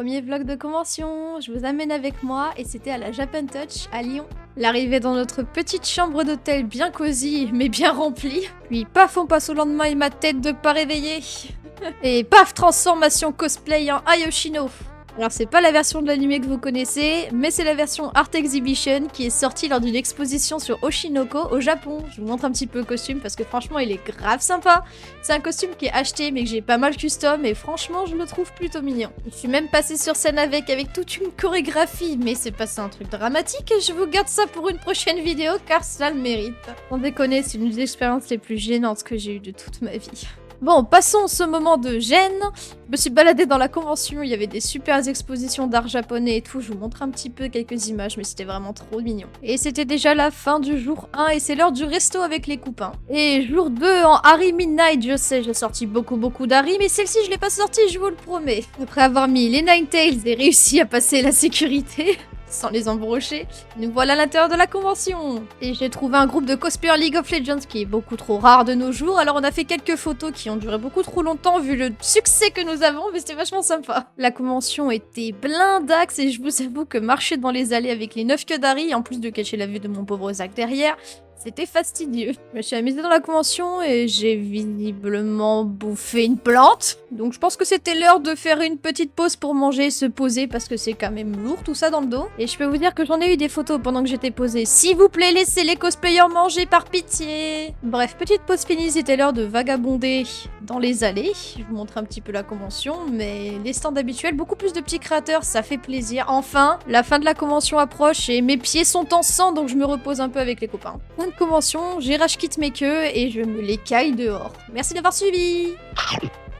Premier vlog de convention, je vous amène avec moi et c'était à la Japan Touch à Lyon. L'arrivée dans notre petite chambre d'hôtel bien cosy mais bien remplie. Puis paf, on passe au lendemain et ma tête de pas réveillée. Et paf, transformation cosplay en Ayoshino. Alors c'est pas la version de l'anime que vous connaissez, mais c'est la version Art Exhibition qui est sortie lors d'une exposition sur Oshinoko au Japon. Je vous montre un petit peu le costume parce que franchement il est grave sympa. C'est un costume qui est acheté mais que j'ai pas mal custom et franchement je le trouve plutôt mignon. Je suis même passée sur scène avec toute une chorégraphie, mais c'est pas ça un truc dramatique et je vous garde ça pour une prochaine vidéo car ça le mérite. Sans déconner, c'est une des expériences les plus gênantes que j'ai eues de toute ma vie. Bon, passons ce moment de gêne. Je me suis baladée dans la convention, il y avait des super expositions d'art japonais et tout. Je vous montre un petit peu quelques images, mais c'était vraiment trop mignon. Et c'était déjà la fin du jour 1 et c'est l'heure du resto avec les copains. Et jour 2 en Harry Midnight, je sais, j'ai sorti beaucoup d'Harry, mais celle-ci je l'ai pas sortie, je vous le promets. Après avoir mis les Ninetales et réussi à passer la sécurité... sans les embrocher, nous voilà à l'intérieur de la convention. Et j'ai trouvé un groupe de cosplayers League of Legends qui est beaucoup trop rare de nos jours, alors on a fait quelques photos qui ont duré beaucoup trop longtemps vu le succès que nous avons, mais c'était vachement sympa. La convention était blindax et je vous avoue que marcher dans les allées avec les 9 queues d'Harry, en plus de cacher la vue de mon pauvre Zach derrière, c'était fastidieux. Je me suis amusée dans la convention et j'ai visiblement bouffé une plante. Donc je pense que c'était l'heure de faire une petite pause pour manger et se poser parce que c'est quand même lourd tout ça dans le dos. Et je peux vous dire que j'en ai eu des photos pendant que j'étais posée. S'il vous plaît, laissez les cosplayers manger par pitié. Bref, petite pause finie, c'était l'heure de vagabonder dans les allées. Je vous montre un petit peu la convention, mais les stands habituels, beaucoup plus de petits créateurs, ça fait plaisir. Enfin, la fin de la convention approche et mes pieds sont en sang, donc je me repose un peu avec les copains. De convention, j'ai rage quitte mes queues et je me les caille dehors. Merci d'avoir suivi.